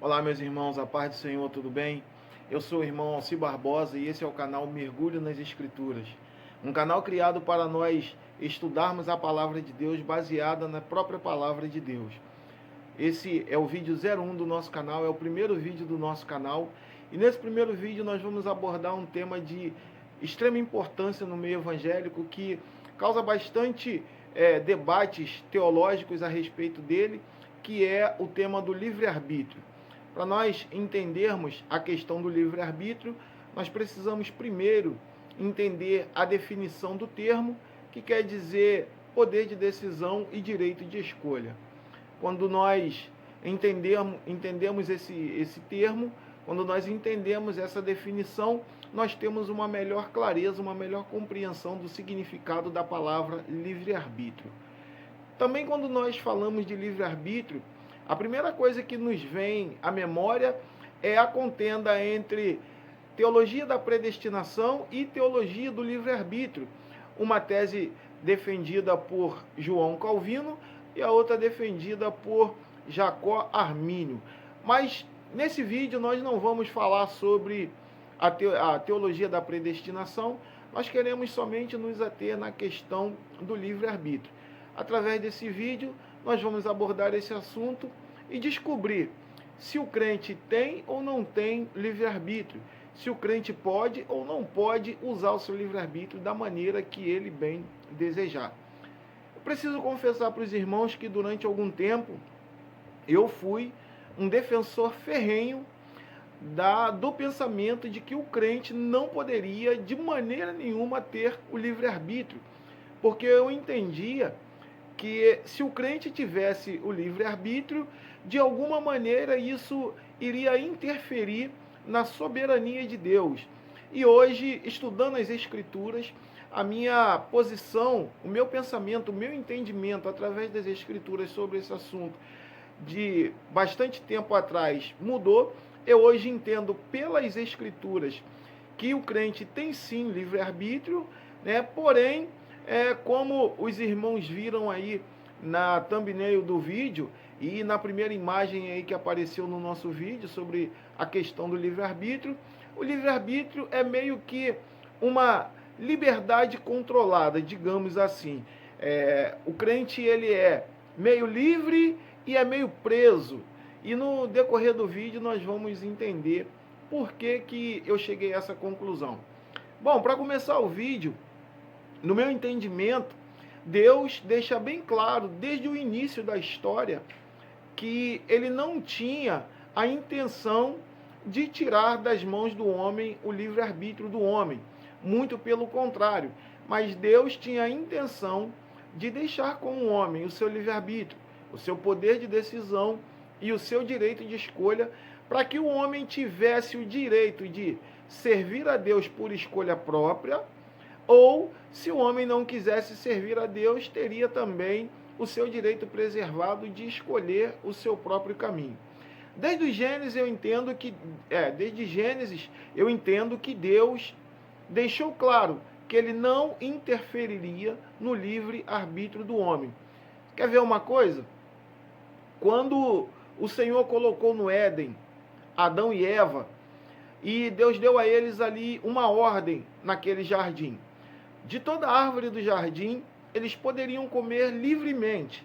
Olá, meus irmãos, a paz do Senhor, tudo bem? Eu sou o irmão Alci Barbosa e esse é o canal Mergulho nas Escrituras. Um canal criado para nós estudarmos a palavra de Deus baseada na própria palavra de Deus. Esse é o vídeo 01 do nosso canal, é o primeiro vídeo do nosso canal. E nesse primeiro vídeo nós vamos abordar um tema de extrema importância no meio evangélico que causa bastante debates teológicos a respeito dele, que é o tema do livre-arbítrio. Para nós entendermos a questão do livre-arbítrio, nós precisamos primeiro entender a definição do termo, que quer dizer poder de decisão e direito de escolha. Quando nós entendemos esse termo, quando nós entendemos essa definição, nós temos uma melhor clareza, uma melhor compreensão do significado da palavra livre-arbítrio. Também quando nós falamos de livre-arbítrio, a primeira coisa que nos vem à memória é a contenda entre teologia da predestinação e teologia do livre-arbítrio. Uma tese defendida por João Calvino e a outra defendida por Jacó Armínio. Mas nesse vídeo nós não vamos falar sobre a teologia da predestinação, nós queremos somente nos ater na questão do livre-arbítrio. Através desse vídeo, nós vamos abordar esse assunto e descobrir se o crente tem ou não tem livre-arbítrio, se o crente pode ou não pode usar o seu livre-arbítrio da maneira que ele bem desejar. Eu preciso confessar para os irmãos que durante algum tempo eu fui um defensor ferrenho do pensamento de que o crente não poderia de maneira nenhuma ter o livre-arbítrio, porque eu entendia que se o crente tivesse o livre-arbítrio, de alguma maneira isso iria interferir na soberania de Deus. E hoje, estudando as Escrituras, a minha posição, o meu pensamento, o meu entendimento através das Escrituras sobre esse assunto de bastante tempo atrás mudou. Eu hoje entendo pelas Escrituras que o crente tem sim livre-arbítrio, né? Porém, como os irmãos viram aí na thumbnail do vídeo e na primeira imagem aí que apareceu no nosso vídeo sobre a questão do livre-arbítrio, o livre-arbítrio é meio que uma liberdade controlada, digamos assim. O crente ele é meio livre e é meio preso. E no decorrer do vídeo nós vamos entender por que eu cheguei a essa conclusão. Bom, para começar o vídeo, no meu entendimento, Deus deixa bem claro, desde o início da história, que ele não tinha a intenção de tirar das mãos do homem o livre-arbítrio do homem. Muito pelo contrário. Mas Deus tinha a intenção de deixar com o homem o seu livre-arbítrio, o seu poder de decisão e o seu direito de escolha, para que o homem tivesse o direito de servir a Deus por escolha própria, ou, se o homem não quisesse servir a Deus, teria também o seu direito preservado de escolher o seu próprio caminho. Desde Gênesis eu entendo que Deus deixou claro que ele não interferiria no livre-arbítrio do homem. Quer ver uma coisa? Quando o Senhor colocou no Éden Adão e Eva, e Deus deu a eles ali uma ordem naquele jardim. De toda árvore do jardim, eles poderiam comer livremente.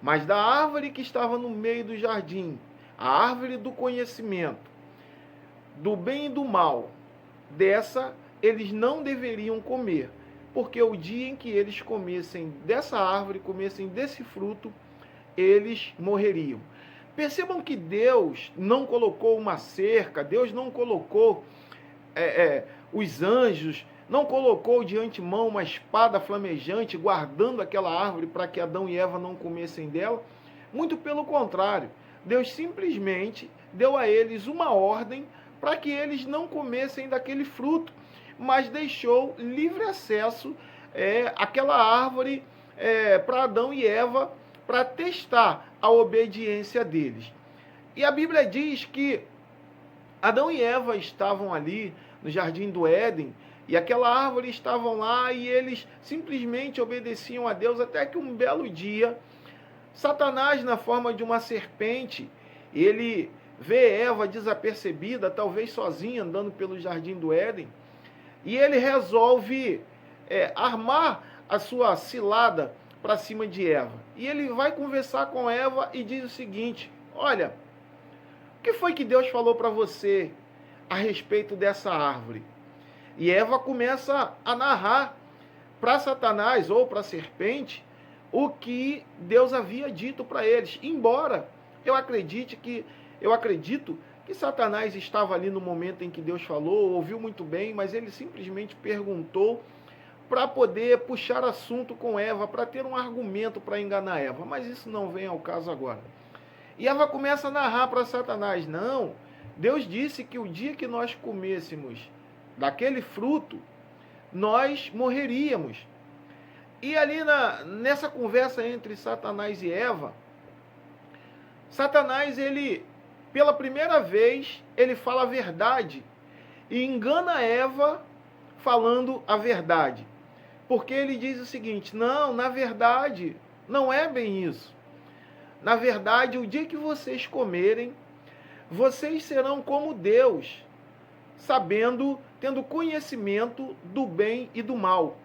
Mas da árvore que estava no meio do jardim, a árvore do conhecimento, do bem e do mal, dessa eles não deveriam comer, porque o dia em que eles comessem dessa árvore, comessem desse fruto, eles morreriam. Percebam que Deus não colocou uma cerca, Deus não colocou os anjos, não colocou de antemão uma espada flamejante guardando aquela árvore para que Adão e Eva não comessem dela. Muito pelo contrário, Deus simplesmente deu a eles uma ordem para que eles não comessem daquele fruto, mas deixou livre acesso àquela árvore para Adão e Eva, para testar a obediência deles. E a Bíblia diz que Adão e Eva estavam ali no jardim do Éden, e aquela árvore estavam lá, e eles simplesmente obedeciam a Deus, até que um belo dia, Satanás, na forma de uma serpente, ele vê Eva desapercebida, talvez sozinha, andando pelo jardim do Éden, e ele resolve armar a sua cilada para cima de Eva. E ele vai conversar com Eva e diz o seguinte: olha, o que foi que Deus falou para você a respeito dessa árvore? E Eva começa a narrar para Satanás ou para a serpente o que Deus havia dito para eles. Embora eu acredito que Satanás estava ali no momento em que Deus falou, ouviu muito bem, mas ele simplesmente perguntou para poder puxar assunto com Eva, para ter um argumento para enganar Eva. Mas isso não vem ao caso agora. E Eva começa a narrar para Satanás: não, Deus disse que o dia que nós comêssemos daquele fruto, nós morreríamos. E ali nessa conversa entre Satanás e Eva, Satanás, ele, pela primeira vez, ele fala a verdade e engana Eva falando a verdade. Porque ele diz o seguinte: não, na verdade, não é bem isso. Na verdade, o dia que vocês comerem, vocês serão como Deus, sabendo, tendo conhecimento do bem e do mal.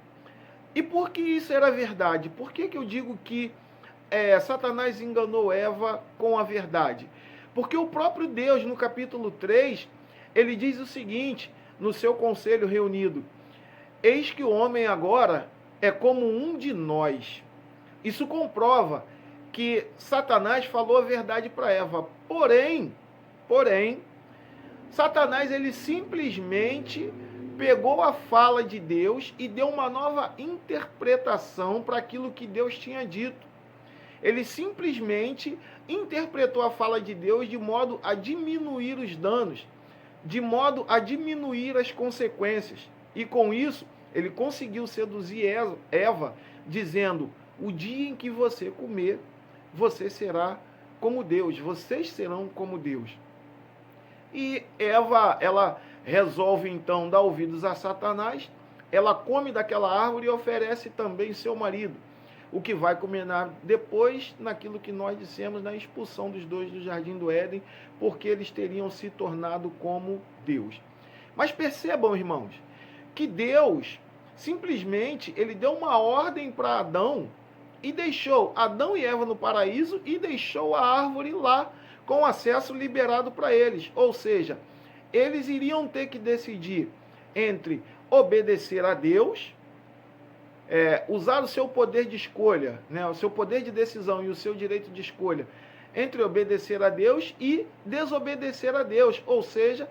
E por que isso era verdade? Por que eu digo que Satanás enganou Eva com a verdade? Porque o próprio Deus, no capítulo 3, ele diz o seguinte, no seu conselho reunido: eis que o homem agora é como um de nós. Isso comprova que Satanás falou a verdade para Eva. Porém, Satanás, ele simplesmente pegou a fala de Deus e deu uma nova interpretação para aquilo que Deus tinha dito. Ele simplesmente interpretou a fala de Deus de modo a diminuir os danos, de modo a diminuir as consequências. E com isso, ele conseguiu seduzir Eva, dizendo: o dia em que você comer, você será como Deus, vocês serão como Deus. E Eva, ela resolve então dar ouvidos a Satanás, ela come daquela árvore e oferece também seu marido, o que vai culminar depois naquilo que nós dissemos na expulsão dos dois do jardim do Éden, porque eles teriam se tornado como Deus. Mas percebam, irmãos, que Deus simplesmente ele deu uma ordem para Adão e deixou Adão e Eva no paraíso e deixou a árvore lá com acesso liberado para eles. Ou seja, eles iriam ter que decidir entre obedecer a Deus, usar o seu poder de escolha, né, o seu poder de decisão e o seu direito de escolha, entre obedecer a Deus e desobedecer a Deus. Ou seja,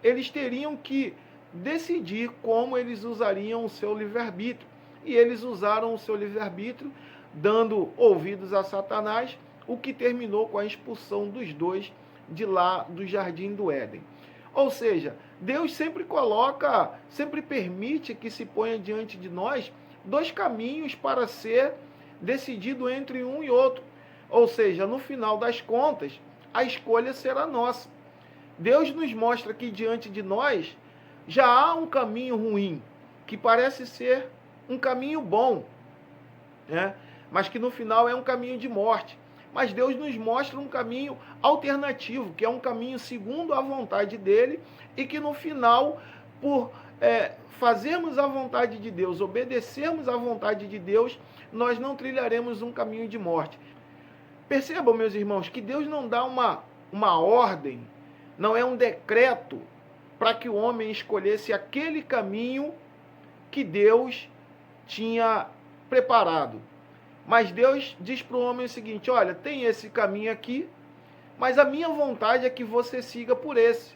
eles teriam que decidir como eles usariam o seu livre-arbítrio. E eles usaram o seu livre-arbítrio, dando ouvidos a Satanás, o que terminou com a expulsão dos dois de lá do jardim do Éden. Ou seja, Deus sempre sempre permite que se ponha diante de nós dois caminhos para ser decidido entre um e outro. Ou seja, no final das contas, a escolha será nossa. Deus nos mostra que diante de nós já há um caminho ruim, que parece ser um caminho bom, né? Mas que no final é um caminho de morte. Mas Deus nos mostra um caminho alternativo, que é um caminho segundo a vontade dele, e que no final, por fazermos a vontade de Deus, obedecermos à vontade de Deus, nós não trilharemos um caminho de morte. Percebam, meus irmãos, que Deus não dá uma ordem, não é um decreto para que o homem escolhesse aquele caminho que Deus tinha preparado. Mas Deus diz para o homem o seguinte: olha, tem esse caminho aqui, mas a minha vontade é que você siga por esse.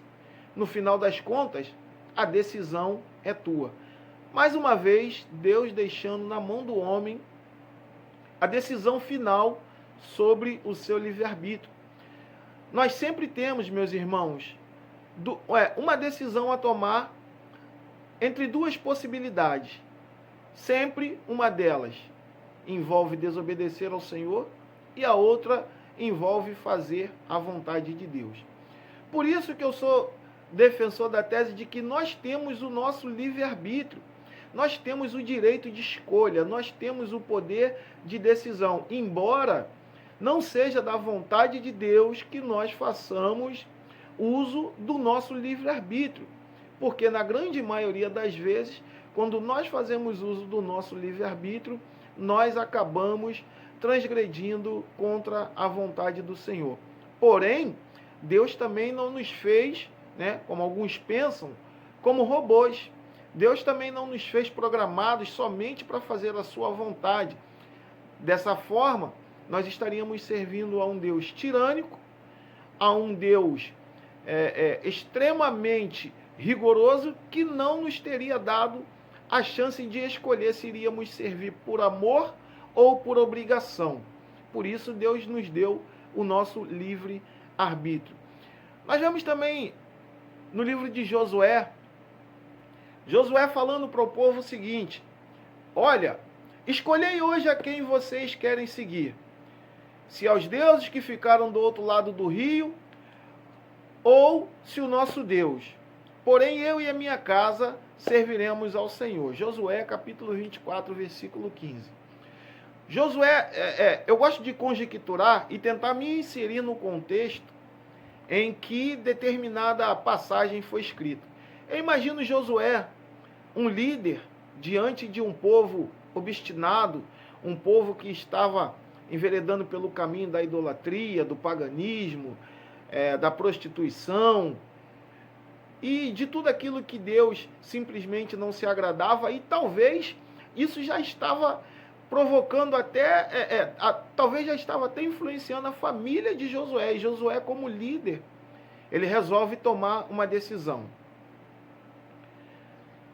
No final das contas, a decisão é tua. Mais uma vez, Deus deixando na mão do homem a decisão final sobre o seu livre-arbítrio. Nós sempre temos, meus irmãos, uma decisão a tomar entre duas possibilidades. Sempre uma delas envolve desobedecer ao Senhor e a outra envolve fazer a vontade de Deus. Por isso que eu sou defensor da tese de que nós temos o nosso livre-arbítrio, nós temos o direito de escolha, nós temos o poder de decisão, embora não seja da vontade de Deus que nós façamos uso do nosso livre-arbítrio. Porque na grande maioria das vezes, quando nós fazemos uso do nosso livre-arbítrio, nós acabamos transgredindo contra a vontade do Senhor. Porém, Deus também não nos fez, né, como alguns pensam, como robôs. Deus também não nos fez programados somente para fazer a sua vontade. Dessa forma, nós estaríamos servindo a um Deus tirânico, a um Deus extremamente rigoroso, que não nos teria dado a chance de escolher se iríamos servir por amor ou por obrigação. Por isso, Deus nos deu o nosso livre arbítrio. Nós vemos também no livro de Josué falando para o povo o seguinte: olha, escolhei hoje a quem vocês querem seguir, se aos deuses que ficaram do outro lado do rio, ou se o nosso Deus. Porém, eu e a minha casa serviremos ao Senhor. Josué, capítulo 24, versículo 15. Josué, eu gosto de conjecturar e tentar me inserir no contexto em que determinada passagem foi escrita. Eu imagino Josué, um líder, diante de um povo obstinado, um povo que estava enveredando pelo caminho da idolatria, do paganismo, da prostituição, e de tudo aquilo que Deus simplesmente não se agradava, e talvez isso já estava provocando talvez já estava até influenciando a família de Josué. E Josué, como líder, ele resolve tomar uma decisão.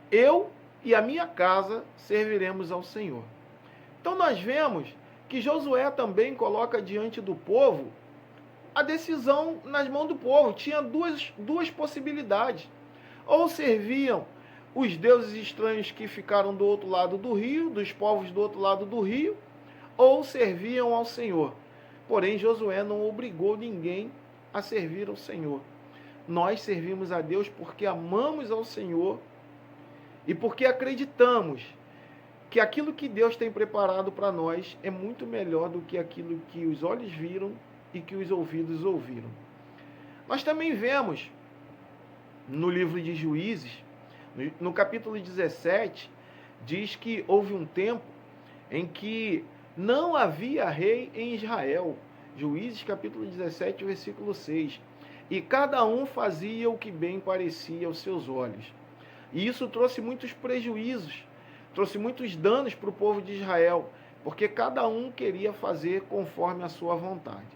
Eu e a minha casa serviremos ao Senhor. Então nós vemos que Josué também coloca diante do povo a decisão nas mãos do povo. Tinha duas possibilidades. Ou serviam os deuses estranhos que ficaram do outro lado do rio, dos povos do outro lado do rio, ou serviam ao Senhor. Porém, Josué não obrigou ninguém a servir ao Senhor. Nós servimos a Deus porque amamos ao Senhor e porque acreditamos que aquilo que Deus tem preparado para nós é muito melhor do que aquilo que os olhos viram e que os ouvidos ouviram. Nós também vemos no livro de Juízes, no capítulo 17, diz que houve um tempo em que não havia rei em Israel. Juízes capítulo 17, versículo 6. E cada um fazia o que bem parecia aos seus olhos. E isso trouxe muitos prejuízos, trouxe muitos danos para o povo de Israel, porque cada um queria fazer conforme a sua vontade.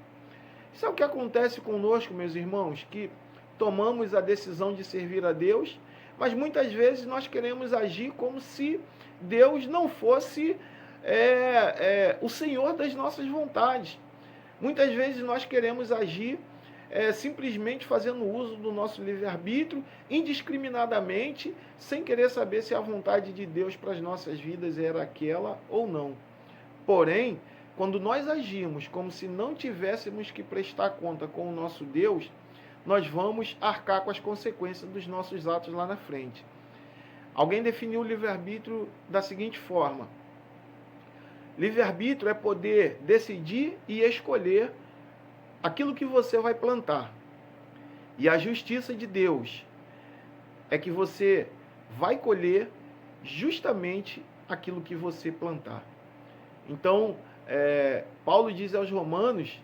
Isso é o que acontece conosco, meus irmãos, que tomamos a decisão de servir a Deus, mas muitas vezes nós queremos agir como se Deus não fosse o Senhor das nossas vontades. Muitas vezes nós queremos agir simplesmente fazendo uso do nosso livre-arbítrio, indiscriminadamente, sem querer saber se a vontade de Deus para as nossas vidas era aquela ou não. Porém, quando nós agimos como se não tivéssemos que prestar conta com o nosso Deus, nós vamos arcar com as consequências dos nossos atos lá na frente. Alguém definiu o livre-arbítrio da seguinte forma: livre-arbítrio é poder decidir e escolher aquilo que você vai plantar. E a justiça de Deus é que você vai colher justamente aquilo que você plantar. Então, Paulo diz aos Romanos,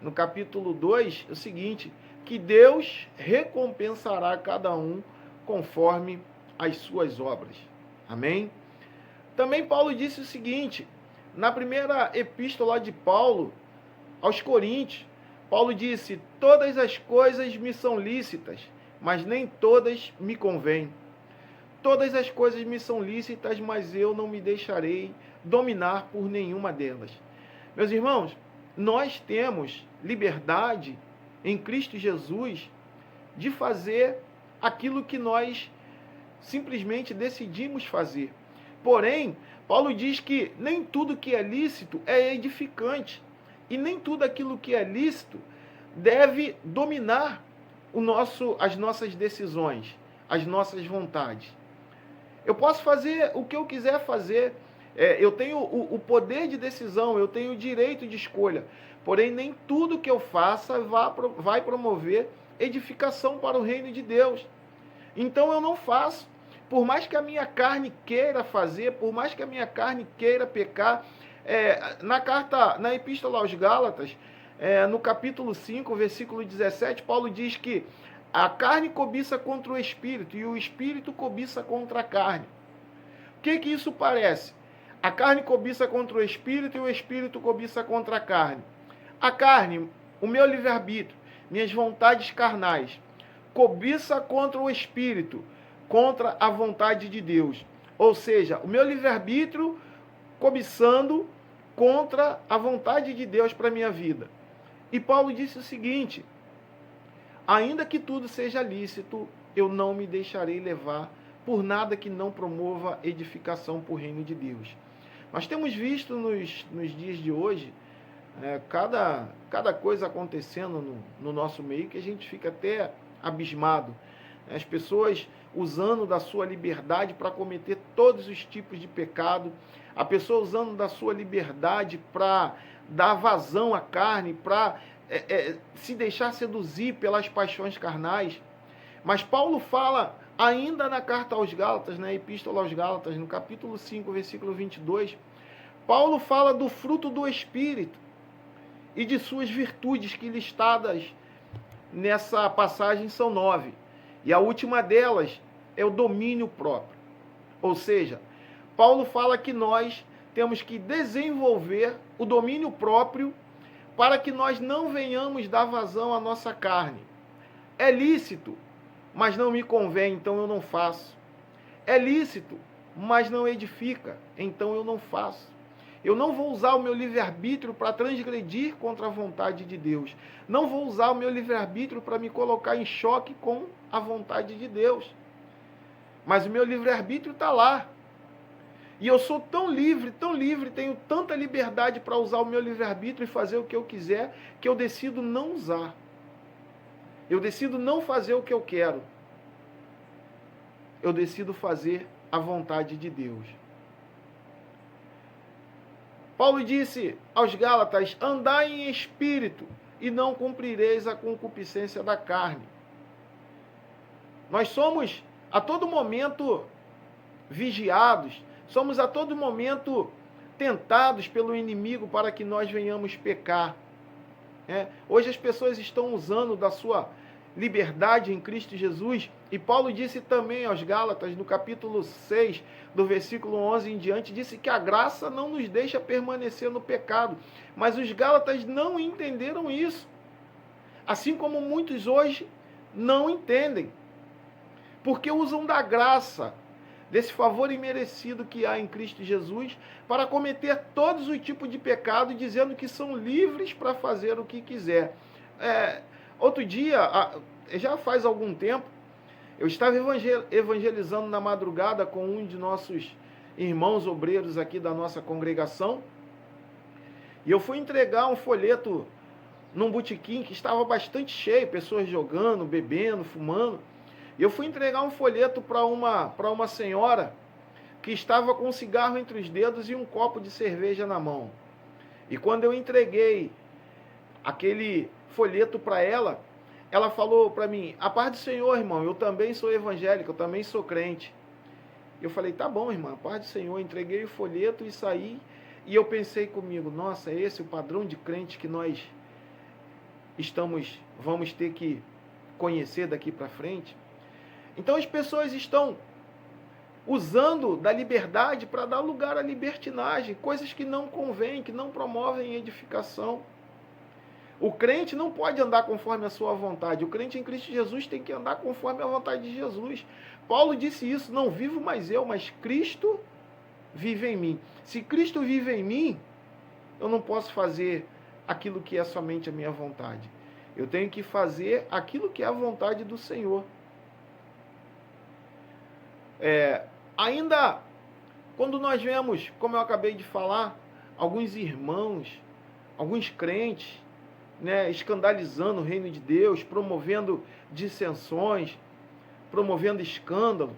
no capítulo 2, o seguinte: que Deus recompensará cada um conforme as suas obras. Amém? Também Paulo disse o seguinte, na primeira epístola de Paulo aos Coríntios, Paulo disse: todas as coisas me são lícitas, mas nem todas me convêm. Todas as coisas me são lícitas, mas eu não me deixarei dominar por nenhuma delas. Meus irmãos, nós temos liberdade em Cristo Jesus de fazer aquilo que nós simplesmente decidimos fazer. Porém, Paulo diz que nem tudo que é lícito é edificante, e nem tudo aquilo que é lícito deve dominar as nossas decisões, as nossas vontades. Eu posso fazer o que eu quiser fazer, Eu tenho o poder de decisão, eu tenho o direito de escolha. Porém, nem tudo que eu faça vai promover edificação para o reino de Deus. Então eu não faço. Por mais que a minha carne queira fazer, por mais que a minha carne queira pecar, na Epístola aos Gálatas, no capítulo 5, versículo 17, Paulo diz que a carne cobiça contra o espírito e o espírito cobiça contra a carne. O que isso parece? A carne cobiça contra o espírito e o espírito cobiça contra a carne. A carne, o meu livre-arbítrio, minhas vontades carnais, cobiça contra o espírito, contra a vontade de Deus. Ou seja, o meu livre-arbítrio cobiçando contra a vontade de Deus para a minha vida. E Paulo disse o seguinte: ainda que tudo seja lícito, eu não me deixarei levar por nada que não promova edificação para o reino de Deus. Nós temos visto nos dias de hoje cada coisa acontecendo no nosso meio que a gente fica até abismado. As pessoas usando da sua liberdade para cometer todos os tipos de pecado, a pessoa usando da sua liberdade para dar vazão à carne, para se deixar seduzir pelas paixões carnais. Mas Paulo fala, ainda na carta aos Gálatas, na Epístola aos Gálatas, no capítulo 5, versículo 22, Paulo fala do fruto do Espírito e de suas virtudes, que listadas nessa passagem são 9. E a última delas é o domínio próprio. Ou seja, Paulo fala que nós temos que desenvolver o domínio próprio para que nós não venhamos dar vazão à nossa carne. É lícito, mas não me convém, então eu não faço. É lícito, mas não edifica, então eu não faço. Eu não vou usar o meu livre-arbítrio para transgredir contra a vontade de Deus. Não vou usar o meu livre-arbítrio para me colocar em choque com a vontade de Deus. Mas o meu livre-arbítrio está lá. E eu sou tão livre, tenho tanta liberdade para usar o meu livre-arbítrio e fazer o que eu quiser, que eu decido não usar. Eu decido não fazer o que eu quero. Eu decido fazer a vontade de Deus. Paulo disse aos Gálatas: andai em espírito e não cumprireis a concupiscência da carne. Nós somos a todo momento vigiados, somos a todo momento tentados pelo inimigo para que nós venhamos pecar. Hoje as pessoas estão usando da sua liberdade em Cristo Jesus, e Paulo disse também aos Gálatas, no capítulo 6, do versículo 11 em diante, disse que a graça não nos deixa permanecer no pecado, mas os Gálatas não entenderam isso, assim como muitos hoje não entendem, porque usam da graça, desse favor imerecido que há em Cristo Jesus, para cometer todos os tipos de pecado, dizendo que são livres para fazer o que quiser. Outro dia, já faz algum tempo, eu estava evangelizando na madrugada com um de nossos irmãos obreiros aqui da nossa congregação, e eu fui entregar um folheto num botequim que estava bastante cheio, pessoas jogando, bebendo, fumando, e eu fui entregar um folheto para uma senhora que estava com um cigarro entre os dedos e um copo de cerveja na mão. E quando eu entreguei aquele folheto para ela, ela falou para mim: a paz do Senhor, irmão, eu também sou evangélico, eu também sou crente. Eu falei: tá bom, irmã, a paz do Senhor. Entreguei o folheto e saí, e eu pensei comigo: nossa, é esse o padrão de crente que nós vamos ter que conhecer daqui para frente? Então as pessoas estão usando da liberdade para dar lugar à libertinagem, coisas que não convêm, que não promovem edificação. O crente não pode andar conforme a sua vontade. O crente em Cristo Jesus tem que andar conforme a vontade de Jesus. Paulo disse isso: não vivo mais eu, mas Cristo vive em mim. Se Cristo vive em mim, eu não posso fazer aquilo que é somente a minha vontade. Eu tenho que fazer aquilo que é a vontade do Senhor. Ainda quando nós vemos, como eu acabei de falar, alguns irmãos, alguns crentes, escandalizando o reino de Deus, promovendo dissensões, promovendo escândalo,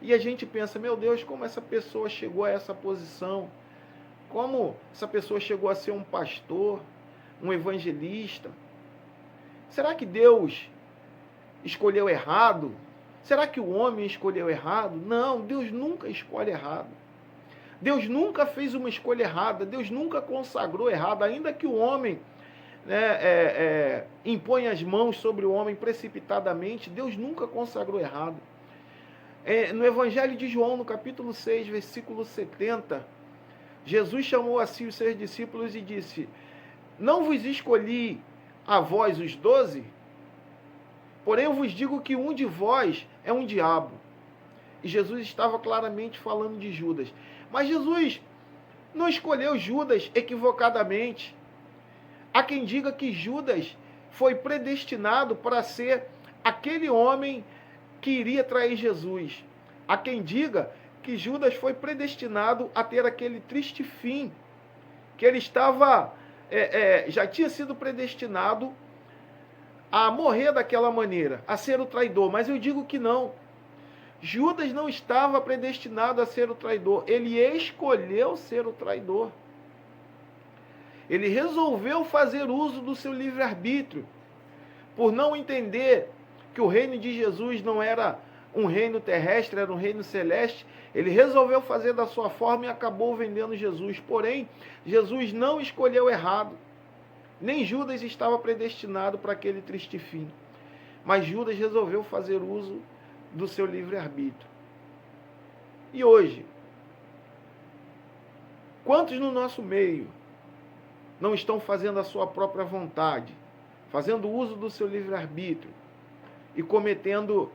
E a gente pensa, meu Deus, como essa pessoa chegou a essa posição? Como essa pessoa chegou a ser um pastor, um evangelista? Será que Deus escolheu errado? Será que o homem escolheu errado? Não, Deus nunca escolhe errado. Deus nunca fez uma escolha errada. Deus nunca consagrou errado. Ainda que o homem impõe as mãos sobre o homem precipitadamente, Deus nunca consagrou errado. No Evangelho de João, no capítulo 6, versículo 70, Jesus chamou a si os seus discípulos e disse: não vos escolhi a vós os 12? Porém eu vos digo que um de vós é um diabo. E Jesus estava claramente falando de Judas. Mas Jesus não escolheu Judas equivocadamente. Há quem diga que Judas foi predestinado para ser aquele homem que iria trair Jesus. Há quem diga que Judas foi predestinado a ter aquele triste fim, que ele estava, já tinha sido predestinado a morrer daquela maneira, a ser o traidor. Mas eu digo que não. Judas não estava predestinado a ser o traidor. Ele escolheu ser o traidor. Ele resolveu fazer uso do seu livre-arbítrio, por não entender que o reino de Jesus não era um reino terrestre, era um reino celeste. Ele resolveu fazer da sua forma e acabou vendendo Jesus. Porém, Jesus não escolheu errado. Nem Judas estava predestinado para aquele triste fim. Mas Judas resolveu fazer uso do seu livre-arbítrio. E hoje, quantos no nosso meio não estão fazendo a sua própria vontade, fazendo uso do seu livre-arbítrio e cometendo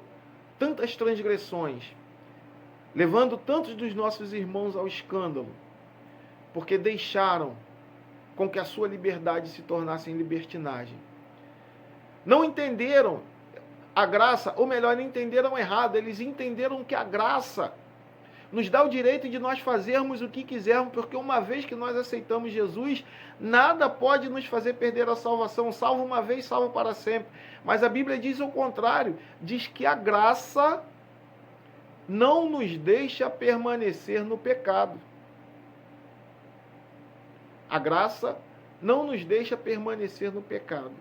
tantas transgressões, levando tantos dos nossos irmãos ao escândalo, porque deixaram com que a sua liberdade se tornasse em libertinagem. Não entenderam a graça, ou melhor, não entenderam errado, eles entenderam que a graça nos dá o direito de nós fazermos o que quisermos, porque uma vez que nós aceitamos Jesus, nada pode nos fazer perder a salvação. Salvo uma vez, salvo para sempre. Mas a Bíblia diz o contrário, diz que a graça não nos deixa permanecer no pecado. A graça não nos deixa permanecer no pecado.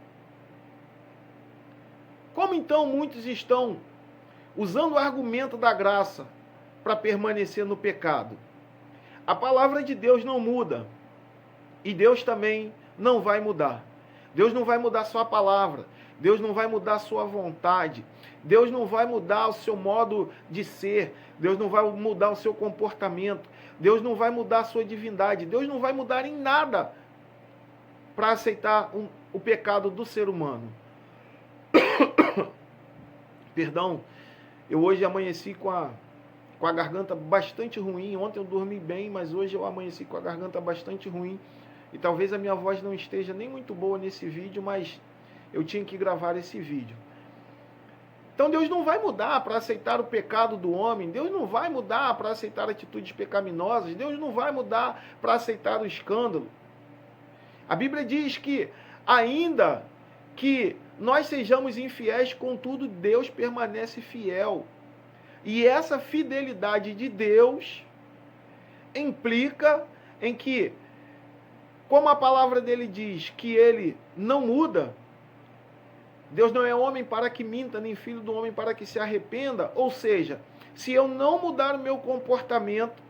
Como então muitos estão usando o argumento da graça para permanecer no pecado? A palavra de Deus não muda. E Deus também não vai mudar. Deus não vai mudar a sua palavra. Deus não vai mudar a sua vontade. Deus não vai mudar o seu modo de ser. Deus não vai mudar o seu comportamento. Deus não vai mudar a sua divindade. Deus não vai mudar em nada para aceitar o pecado do ser humano. Perdão, eu hoje amanheci com a garganta bastante ruim. Ontem eu dormi bem, mas hoje eu amanheci com a garganta bastante ruim. E talvez a minha voz não esteja nem muito boa nesse vídeo, mas eu tinha que gravar esse vídeo. Então Deus não vai mudar para aceitar o pecado do homem. Deus não vai mudar para aceitar atitudes pecaminosas. Deus não vai mudar para aceitar o escândalo. A Bíblia diz que ainda que nós sejamos infiéis, contudo Deus permanece fiel. E essa fidelidade de Deus implica em que, como a palavra dele diz, que ele não muda, Deus não é homem para que minta, nem filho do homem para que se arrependa. Ou seja, se eu não mudar o meu comportamento,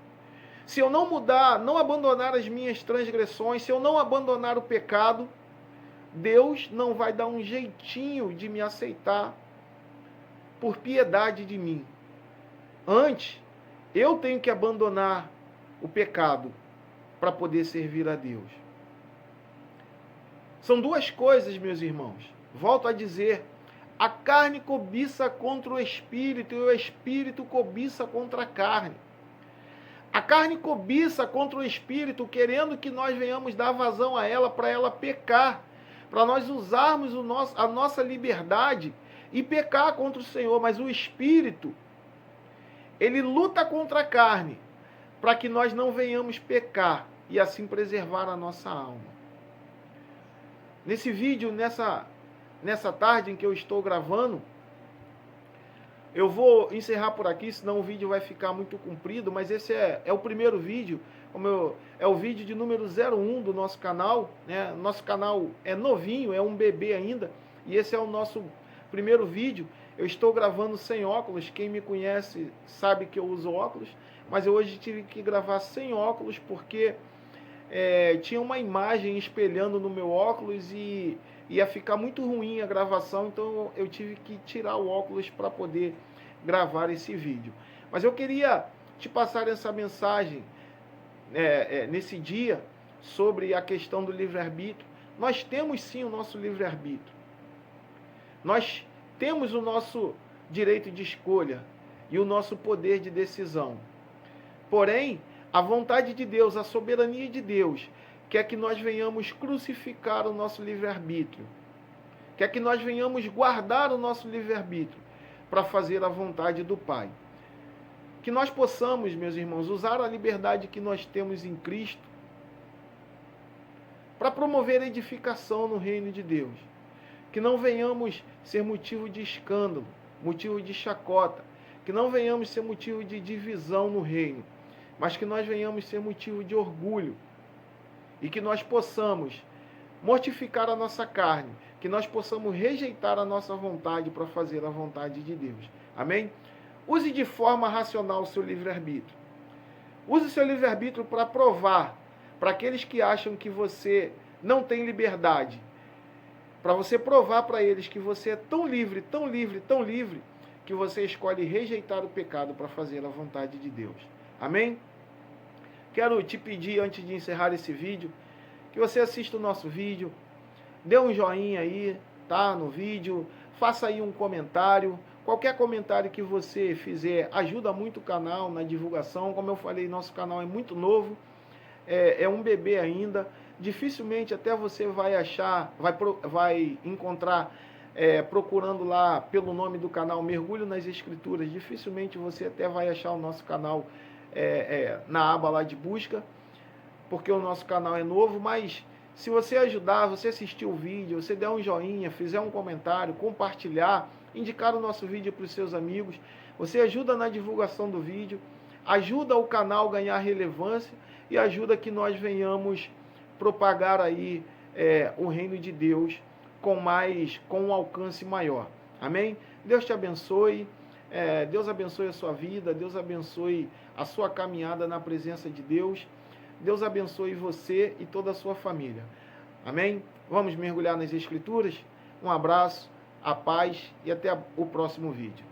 se eu não mudar, não abandonar as minhas transgressões, se eu não abandonar o pecado, Deus não vai dar um jeitinho de me aceitar por piedade de mim. Antes, eu tenho que abandonar o pecado para poder servir a Deus. São duas coisas, meus irmãos. Volto a dizer, a carne cobiça contra o espírito e o espírito cobiça contra a carne. A carne cobiça contra o espírito, querendo que nós venhamos dar vazão a ela para ela pecar, para nós usarmos a nossa liberdade e pecar contra o Senhor. Mas o espírito, ele luta contra a carne para que nós não venhamos pecar e assim preservar a nossa alma. Nesse vídeo, nessa tarde em que eu estou gravando, Eu vou encerrar por aqui, senão o vídeo vai ficar muito comprido, mas esse é o primeiro vídeo, é o vídeo de número 01 do nosso canal, né? Nosso canal é novinho, é um bebê ainda, e esse é o nosso primeiro vídeo. Eu estou gravando sem óculos, quem me conhece sabe que eu uso óculos, mas eu hoje tive que gravar sem óculos porque tinha uma imagem espelhando no meu óculos e ia ficar muito ruim a gravação, então eu tive que tirar o óculos para poder gravar esse vídeo. Mas eu queria te passar essa mensagem nesse dia sobre a questão do livre-arbítrio. Nós temos sim o nosso livre-arbítrio. Nós temos o nosso direito de escolha e o nosso poder de decisão. Porém, a vontade de Deus, a soberania de Deus, quer que nós venhamos crucificar o nosso livre-arbítrio. Quer que nós venhamos guardar o nosso livre-arbítrio para fazer a vontade do Pai. Que nós possamos, meus irmãos, usar a liberdade que nós temos em Cristo para promover a edificação no reino de Deus. Que não venhamos ser motivo de escândalo, motivo de chacota. Que não venhamos ser motivo de divisão no reino, mas que nós venhamos ser motivo de orgulho. E que nós possamos mortificar a nossa carne, que nós possamos rejeitar a nossa vontade para fazer a vontade de Deus. Amém? Use de forma racional o seu livre-arbítrio. Use o seu livre-arbítrio para provar, para aqueles que acham que você não tem liberdade, para você provar para eles que você é tão livre, tão livre, tão livre, que você escolhe rejeitar o pecado para fazer a vontade de Deus. Amém? Quero te pedir, antes de encerrar esse vídeo, que você assista o nosso vídeo, dê um joinha aí, tá, no vídeo, faça aí um comentário. Qualquer comentário que você fizer ajuda muito o canal na divulgação. Como eu falei, nosso canal é muito novo, é um bebê ainda. Dificilmente até você vai achar, vai encontrar, procurando lá pelo nome do canal Mergulho nas Escrituras, dificilmente você até vai achar o nosso canal na aba lá de busca, porque o nosso canal é novo. Mas se você ajudar, você assistir o vídeo, você der um joinha, fizer um comentário, compartilhar, indicar o nosso vídeo para os seus amigos, você ajuda na divulgação do vídeo, ajuda o canal a ganhar relevância e ajuda que nós venhamos propagar aí o reino de Deus com um alcance maior. Amém? Deus te abençoe, Deus abençoe a sua vida, Deus abençoe a sua caminhada na presença de Deus, Deus abençoe você e toda a sua família. Amém? Vamos mergulhar nas Escrituras? Um abraço, a paz e até o próximo vídeo.